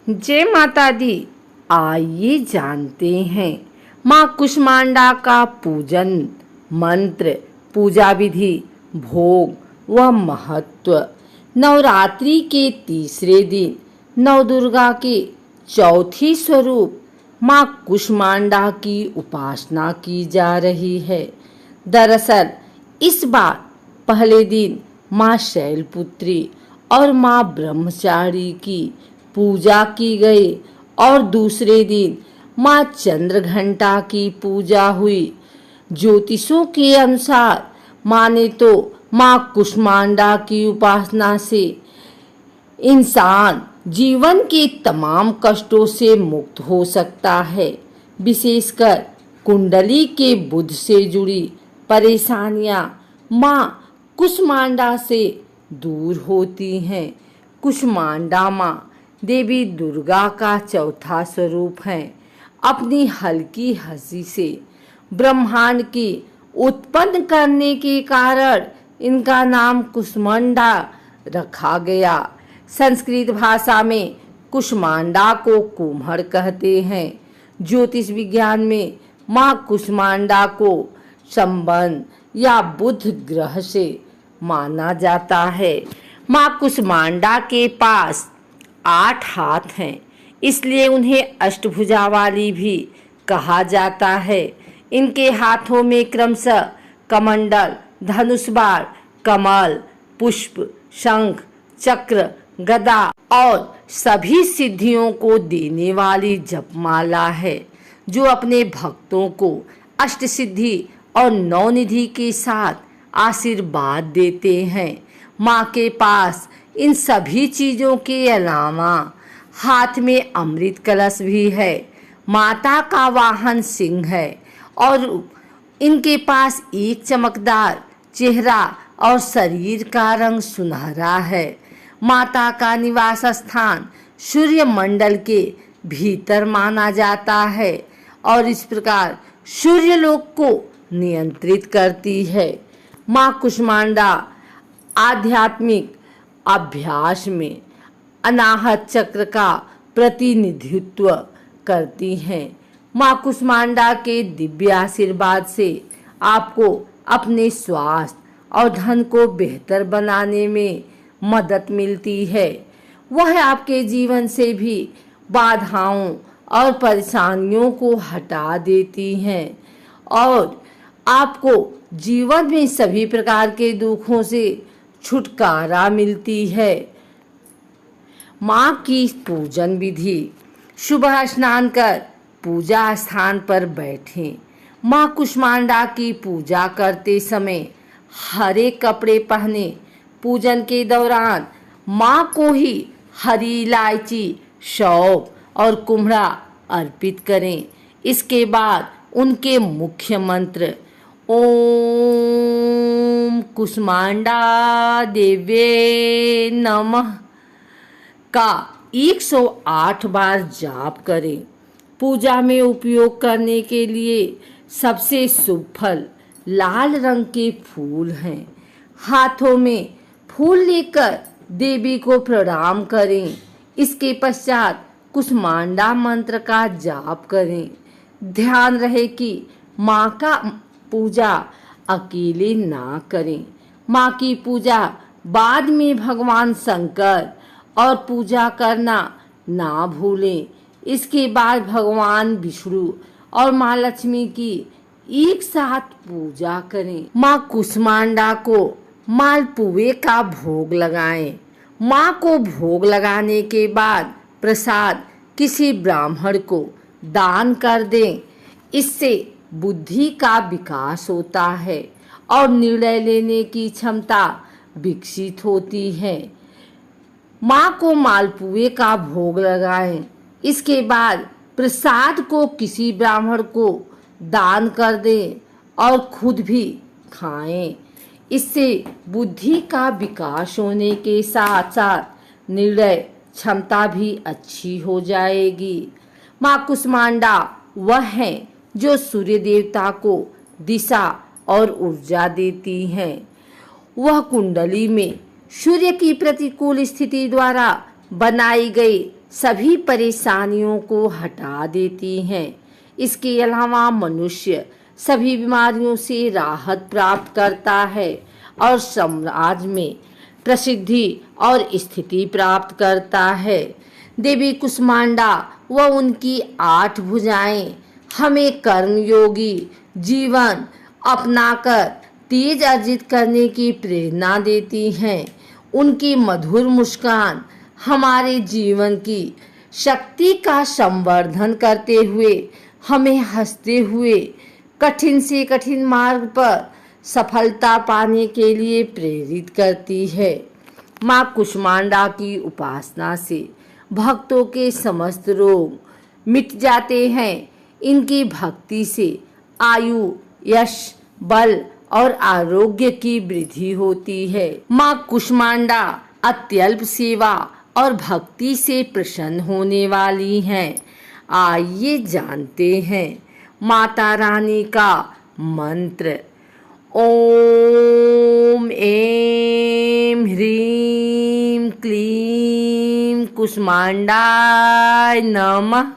जय माता दी। आइए जानते हैं माँ कुष्मांडा का पूजन मंत्र, पूजा विधि, भोग व महत्व। नवरात्रि के तीसरे दिन नवदुर्गा के चौथी स्वरूप माँ कुष्मांडा की उपासना की जा रही है। दरअसल इस बार पहले दिन माँ शैलपुत्री और माँ ब्रह्मचारी की पूजा की गई और दूसरे दिन माँ चंद्रघंटा की पूजा हुई। ज्योतिषों के अनुसार माने तो माँ कुष्मांडा की उपासना से इंसान जीवन के तमाम कष्टों से मुक्त हो सकता है। विशेषकर कुंडली के बुध से जुड़ी परेशानियां माँ कुष्मांडा से दूर होती हैं। कुष्मांडा माँ देवी दुर्गा का चौथा स्वरूप है। अपनी हल्की हंसी से ब्रह्मांड की उत्पन्न करने के कारण इनका नाम कुष्मांडा रखा गया। संस्कृत भाषा में कुष्मांडा को कुम्हड़ कहते हैं। ज्योतिष विज्ञान में माँ कुष्मांडा को संबंध या बुध ग्रह से माना जाता है। माँ कुष्मांडा के पास 8 हाथ हैं, इसलिए उन्हें अष्टभुजा वाली भी कहा जाता है। इनके हाथों में क्रमशः कमंडल, धनुष बाण, कमल, पुष्प, शंख, चक्र, गदा और सभी सिद्धियों को देने वाली जपमाला है, जो अपने भक्तों को अष्ट सिद्धि और नवनिधि के साथ आशीर्वाद देते हैं। माँ के पास इन सभी चीजों के अलावा हाथ में अमृत कलश भी है। माता का वाहन सिंह है और इनके पास एक चमकदार चेहरा और शरीर का रंग सुनहरा है। माता का निवास स्थान सूर्य मंडल के भीतर माना जाता है और इस प्रकार सूर्यलोक को नियंत्रित करती है। माँ कुष्मांडा आध्यात्मिक अभ्यास में अनाहत चक्र का प्रतिनिधित्व करती हैं। माँ कुष्मांडा के दिव्य आशीर्वाद से आपको अपने स्वास्थ्य और धन को बेहतर बनाने में मदद मिलती है। वह आपके जीवन से भी बाधाओं और परेशानियों को हटा देती हैं और आपको जीवन में सभी प्रकार के दुखों से छुटकारा मिलती है। माँ की पूजन विधि। सुबह स्नान कर पूजा स्थान पर बैठें। माँ कुष्मांडा की पूजा करते समय हरे कपड़े पहने। पूजन के दौरान माँ को ही हरी इलायची, सौंफ और कुम्हड़ा अर्पित करें। इसके बाद उनके मुख्य मंत्र ओम कुष्मांडा देव्ये नमः का 108 बार जाप करें। पूजा में उपयोग करने के लिए सबसे शुभ फल लाल रंग के फूल हैं। हाथों में फूल लेकर देवी को प्रणाम करें। इसके पश्चात कुष्मांडा मंत्र का जाप करें। ध्यान रहे कि माँ का पूजा अकेले ना करें। माँ की पूजा बाद में भगवान शंकर और पूजा करना ना भूलें। इसके बाद भगवान विष्णु और माँ लक्ष्मी की एक साथ पूजा करें। माँ कुष्मांडा को मालपुए का भोग लगाएं। माँ को भोग लगाने के बाद प्रसाद किसी ब्राह्मण को दान कर दें। इससे बुद्धि का विकास होता है और निर्णय लेने की क्षमता विकसित होती है। माँ को मालपुए का भोग लगाएं। इसके बाद प्रसाद को किसी ब्राह्मण को दान कर दें और खुद भी खाएं। इससे बुद्धि का विकास होने के साथ साथ निर्णय क्षमता भी अच्छी हो जाएगी। माँ कुष्मांडा वह है जो सूर्य देवता को दिशा और ऊर्जा देती हैं। वह कुंडली में सूर्य की प्रतिकूल स्थिति द्वारा बनाई गई सभी परेशानियों को हटा देती हैं। इसके अलावा मनुष्य सभी बीमारियों से राहत प्राप्त करता है और समाज में प्रसिद्धि और स्थिति प्राप्त करता है। देवी कुष्मांडा व उनकी 8 भुजाएं हमें कर्मयोगी जीवन अपनाकर तेज अर्जित करने की प्रेरणा देती हैं। उनकी मधुर मुस्कान हमारे जीवन की शक्ति का संवर्धन करते हुए हमें हंसते हुए कठिन से कठिन मार्ग पर सफलता पाने के लिए प्रेरित करती है। माँ कुष्मांडा की उपासना से भक्तों के समस्त रोग मिट जाते हैं। इनकी भक्ति से आयु, यश, बल और आरोग्य की वृद्धि होती है। माँ कुष्मांडा अत्यल्प सेवा और भक्ति से प्रसन्न होने वाली हैं। आइए जानते हैं माता रानी का मंत्र। ओम ऐं ह्रीं क्लीं कुष्मांडाय नमः।